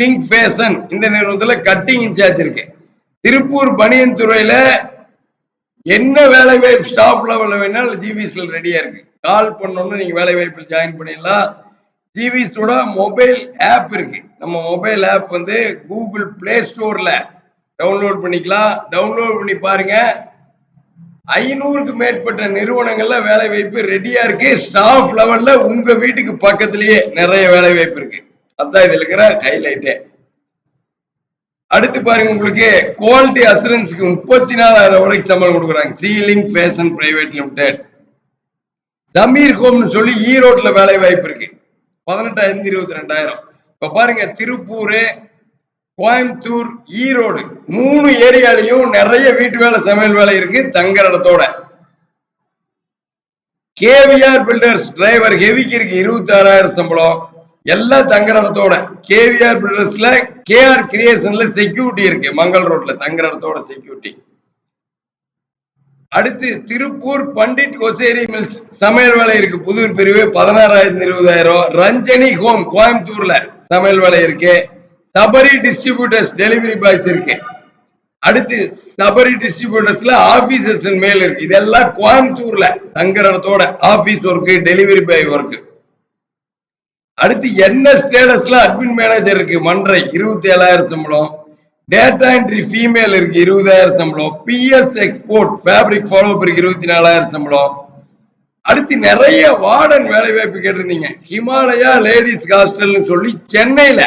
Link fashion இந்த நிறுவனத்துல cutting incharge இருக்கு. திருப்பூர் பனியன் துறையில என்ன வேலை வாய்ப்பு ஸ்டாஃப் லெவல்ல வேணாலும் ஜிவிஸ்ல ரெடியா இருக்கு. கால் பண்ணோம்னு நீங்க வேலை வாய்ப்பில் ஜாயின் பண்ணிடலாம். ஜிவிஸோட மொபைல் ஆப் இருக்கு. நம்ம மொபைல் ஆப் வந்து கூகுள் பிளே ஸ்டோர்ல டவுன்லோட் பண்ணிக்கலாம். டவுன்லோட் பண்ணி பாருங்க. 500க்கு மேற்பட்ட நிறுவனங்கள்ல வேலை வாய்ப்பு ரெடியா இருக்கு. ஸ்டாஃப் லெவல்ல உங்க வீட்டுக்கு பக்கத்திலேயே நிறைய வேலை வாய்ப்பு இருக்கு. அதான் இதுல இருக்கிற ஹைலைட்டே. அடுத்து பாருங்க, உங்களுக்கு குவாலிட்டி அசூரன்ஸ்க்கு 34,000 வரைக்கும் சம்பளம் கொடுக்குறாங்க. Ceiling fashion private limited. Sameer ஹோம்னு சொல்லி ஈரோட்ல வேலை வாய்ப்பு இருக்கு. 18,000 22,000. இப்ப பாருங்க, திருப்பூர், கோயம்புத்தூர், ஈரோடு 3 ஏரியாலையும் நிறைய வீட்டு வேலை சமையல் வேலை இருக்கு தங்குற இடத்தோட. கேவிஆர் பில்டர்ஸ் டிரைவர் ஹெவிக்கு இருக்கு 26,000 சம்பளம். எல்லாம் தங்குற இடத்தோட. கேவிஆர் பில்டர்ஸ்ல கேஆர் கிரியேஷன்ல செக்யூரிட்டி இருக்கு. மங்கள் ரோட்ல தங்குற இடத்தோட செக்யூரிட்டி. அடுத்து திருப்பூர் பண்டிட் கொசேரி மில்ஸ் சமையல் வேலை இருக்கு. புதூர் பிரிவு 16,000 20,000. ரஞ்சனி ஹோம் கோயம்புத்தூர்ல சமையல் வேலை இருக்கு. சபரி டிஸ்ட்ரிபியூட்டர்ஸ் டெலிவரி பாய்ஸ் இருக்கு. அடுத்து சபரி டிஸ்ட்ரிபியூட்டர்ஸ்ல ஆபீசர்ஸ் மேல் இருக்கு. இதெல்லாம் கோயம்புத்தூர்ல தங்குற இடத்தோட office work, delivery boy work. அடுத்து என்ன ஸ்டேட்டஸ்ல அட்மின் மேனேஜர் இருக்கு மன்றை 27,000 சம்பளம். டேட்டா என்ட்ரி ஃபீமேல் இருக்கு 20,000 சம்பளம். பிஎஸ் எக்ஸ்போர்ட் ஃபேப்ரிக் ஃபாலோப் இருக்கு 24,000 சம்பளம். அடுத்து நிறைய வார்டன் வேலை வாய்ப்பு கேட்டிருந்தீங்க. ஹிமாலயா லேடிஸ் ஹாஸ்டல்னு சொல்லி சென்னையில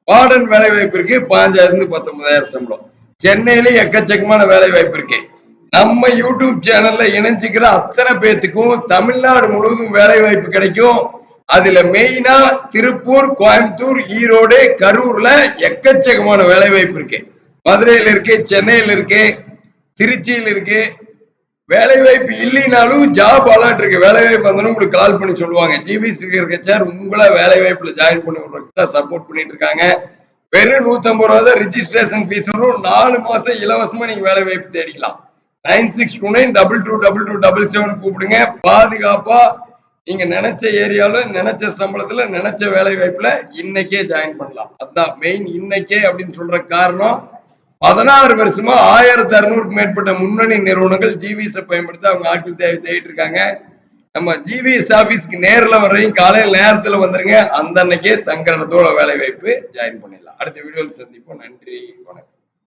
வார்டன் வேலை வாய்ப்பு இருக்கு. 5,000 19,000 சம்பளம். சென்னையில எக்கச்சக்கமான வேலை வாய்ப்பு இருக்கு. நம்ம யூடியூப் சேனல்ல இணைஞ்சுக்கிற அத்தனை பேத்துக்கும் தமிழ்நாடு முழுவதும் வேலை வாய்ப்பு கிடைக்கும். அதுல மெயினா திருப்பூர், கோயம்புத்தூர், ஈரோடு, கரூர்ல எக்கச்சக்கமான வேலை வாய்ப்பு இருக்கு. மதுரையில இருக்கு, சென்னையில இருக்கு, திருச்சியில இருக்கு. வேலை வாய்ப்பு இல்லைனாலும் ஜாப் அலர்ட் இருக்கு. வேலை வாய்ப்பு வந்தோன்னு உங்களுக்கு கால் பண்ணி சொல்லுவாங்க. ஜிவிசி சார் உங்களை வேலை வாய்ப்புல ஜாயின் பண்ணி விடுறதுக்கு சப்போர்ட் பண்ணிட்டு இருக்காங்க. வெறும் 150 ரூபா தான் ரிஜிஸ்ட்ரேஷன் ஃபீஸ் வரும். 4 மாசம் இலவசமா நீங்க வேலை வாய்ப்பு தேடிக்கலாம். 96292277 கூப்பிடுங்க. பாதுகாப்பா நீங்க நினைச்ச ஏரியால, நினைச்ச சம்பளத்துல, நினைச்ச வேலை வாய்ப்புல இன்னைக்கே ஜாயின் பண்ணலாம். அதான் மெயின். இன்னைக்கே அப்படின்னு சொல்ற காரணம் 16 வருஷமா 1600க்கு மேற்பட்ட முன்னணி நிறுவனங்கள் ஜிவிஎஸ் பயன்படுத்த அவங்க ஆட்கள் தேடிட்டு இருக்காங்க. நம்ம ஜிவிஎஸ் ஆபீஸ்க்கு நேரில் வரையும் காலையில் நேரத்துல வந்துருங்க. அந்த அன்னைக்கே தங்குற இடத்தோட வேலை வாய்ப்பு ஜாயின் பண்ணிடலாம். அடுத்த வீடியோவில் சந்திப்போம். நன்றி, வணக்கம்.